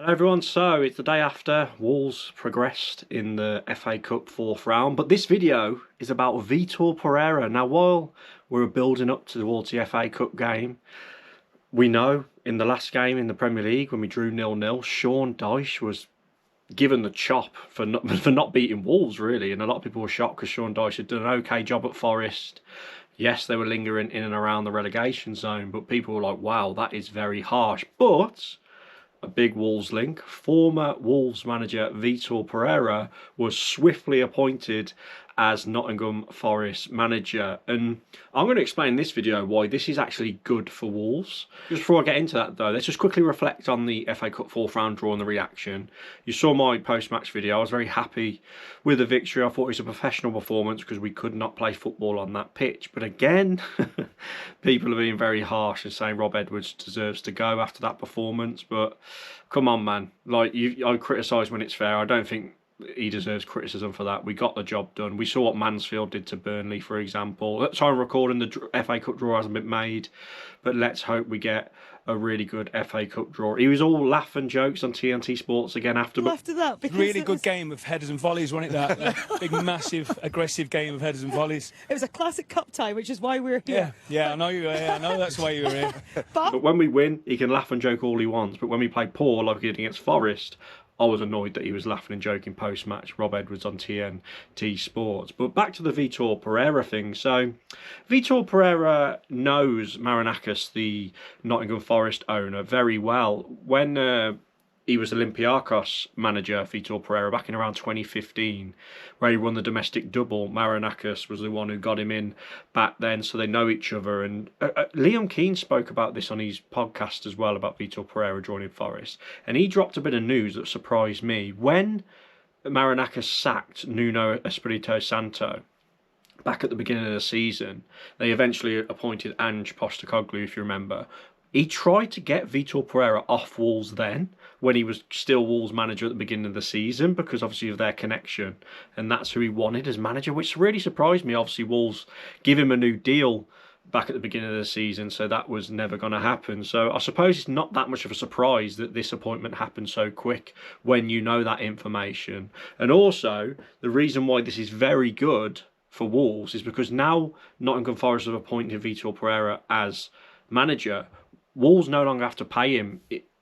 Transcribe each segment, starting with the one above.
Hello everyone, so it's the day after Wolves progressed in the FA Cup fourth round, but this video is about Vitor Pereira. Now while we were building up towards the FA Cup game, we know in the last game in the Premier League when we drew 0-0, Sean Dyche was given the chop for not beating Wolves really, and a lot of people were shocked because Sean Dyche had done an okay job at Forest. Yes, they were lingering in and around the relegation zone, but people were like, wow, that is very harsh. But a big Wolves link. Former Wolves manager Vitor Pereira was swiftly appointed as Nottingham Forest manager, and I'm going to explain in this video why this is actually good for Wolves. Just before I get into that though, let's just quickly reflect on the FA Cup fourth round draw and the reaction. You saw my post-match video. I was very happy with the victory. I thought it was a professional performance because we could not play football on that pitch, but again people are being very harsh and saying Rob Edwards deserves to go after that performance. But come on man, like I criticise when it's fair. I don't think he deserves criticism for that. We got the job done. We saw what Mansfield did to Burnley, for example. At time of recording, the FA Cup draw hasn't been made, but let's hope we get a really good FA Cup draw. He was all laugh and jokes on TNT Sports again after. After that, because really good game of headers and volleys, wasn't it? That big, massive, aggressive game of headers and volleys. It was a classic cup tie, which is why we're here. Yeah, I know you. I know that's why you were here. But when we win, he can laugh and joke all he wants. But when we play poor, like we did against Forest, I was annoyed that he was laughing and joking post-match. Rob Edwards on TNT Sports. But back to the Vitor Pereira thing. So, Vitor Pereira knows Marinakis, the Nottingham Forest owner, very well. When he was Olympiacos manager, Vitor Pereira, back in around 2015, where he won the domestic double. Marinakis was the one who got him in back then, so they know each other. And Liam Keane spoke about this on his podcast as well, about Vitor Pereira joining Forest. And he dropped a bit of news that surprised me. When Marinakis sacked Nuno Espirito Santo back at the beginning of the season, they eventually appointed Ange Postecoglou, if you remember. He tried to get Vitor Pereira off Wolves then, when he was still Wolves manager at the beginning of the season, because obviously of their connection, and that's who he wanted as manager, which really surprised me. Obviously Wolves give him a new deal back at the beginning of the season, so that was never going to happen. So I suppose it's not that much of a surprise that this appointment happened so quick when you know that information. And also, the reason why this is very good for Wolves is because now Nottingham Forest have appointed Vitor Pereira as manager. Wolves no longer have to pay him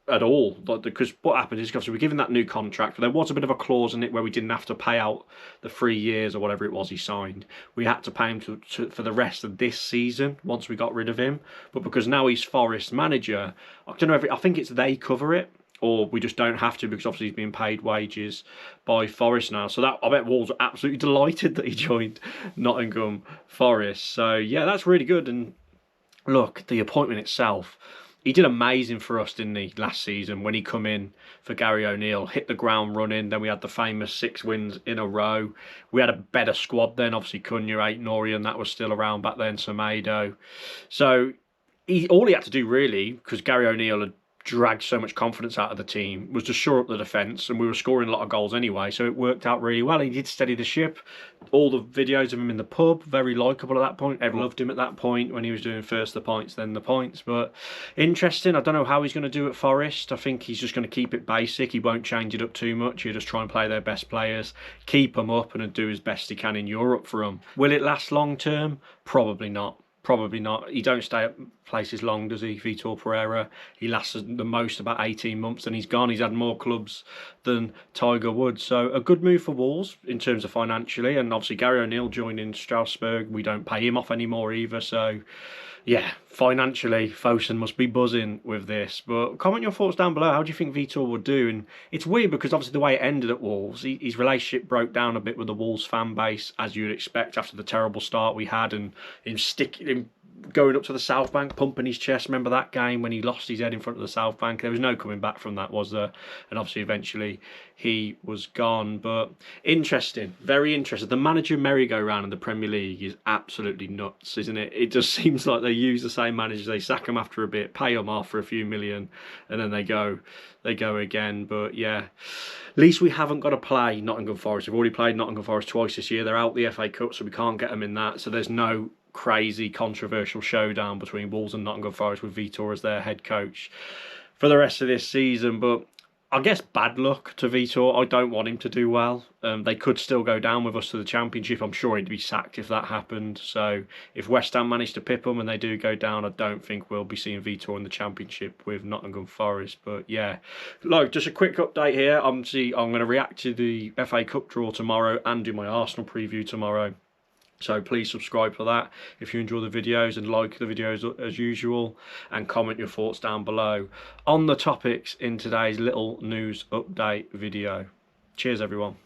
at all, because what happened is, obviously we're given that new contract, but there was a bit of a clause in it where we didn't have to pay out the 3 years or whatever it was he signed. We had to pay him for the rest of this season once we got rid of him. But because now he's Forest manager, I don't know if I think it's they cover it, or we just don't have to, because obviously he's being paid wages by Forest now. So that, I bet Wolves are absolutely delighted that he joined Nottingham Forest. So yeah, that's really good. And look, the appointment itself, he did amazing for us, didn't he, last season when he come in for Gary O'Neill, hit the ground running. Then we had the famous 6 wins in a row. We had a better squad then, obviously Cunha, Aït-Nouri, and that was still around back then, Semedo. So all he had to do really, because Gary O'Neill had dragged so much confidence out of the team, was to shore up the defence, and we were scoring a lot of goals anyway, so it worked out really well. He did steady the ship. All the videos of him in the pub, very likeable at that point. Everyone loved him at that point when he was doing first the pints, then the points. But interesting. I don't know how he's going to do at Forest. I think he's just going to keep it basic. He won't change it up too much. He'll just try and play their best players, keep them up, and do his best he can in Europe for them. Will it last long term? Probably not. Probably not. He don't stay at places long, does he, Vitor Pereira? He lasts the most about 18 months and he's gone. He's had more clubs than Tiger Woods. So a good move for Wolves in terms of financially. And obviously Gary O'Neill joining Strasbourg. We don't pay him off anymore either. So yeah, financially, Fosun must be buzzing with this. But comment your thoughts down below. How do you think Vitor would do? And it's weird because obviously the way it ended at Wolves, his relationship broke down a bit with the Wolves fan base, as you'd expect after the terrible start we had, and him going up to the South Bank, pumping his chest. Remember that game when he lost his head in front of the South Bank? There was no coming back from that, was there? And obviously eventually he was gone. But interesting, very interesting. The manager merry-go-round in the Premier League is absolutely nuts, isn't it? It just seems like they use the same managers. They sack them after a bit, pay them off for a few million, and then they go again. But yeah, at least we haven't got to play Nottingham Forest. We've already played Nottingham Forest twice this year. They're out the FA Cup, so we can't get them in that. So there's no crazy controversial showdown between Wolves and Nottingham Forest with Vitor as their head coach for the rest of this season. But I guess bad luck to Vitor. I don't want him to do well. They could still go down with us to the Championship. I'm sure he'd be sacked if that happened. So if West Ham manage to pip them and they do go down, I don't think we'll be seeing Vitor in the Championship with Nottingham Forest. But yeah, look, just a quick update here. I'm going to react to the FA Cup draw tomorrow and do my Arsenal preview tomorrow. So please subscribe for that if you enjoy the videos, and like the videos as usual, and comment your thoughts down below on the topics in today's little news update video. Cheers everyone.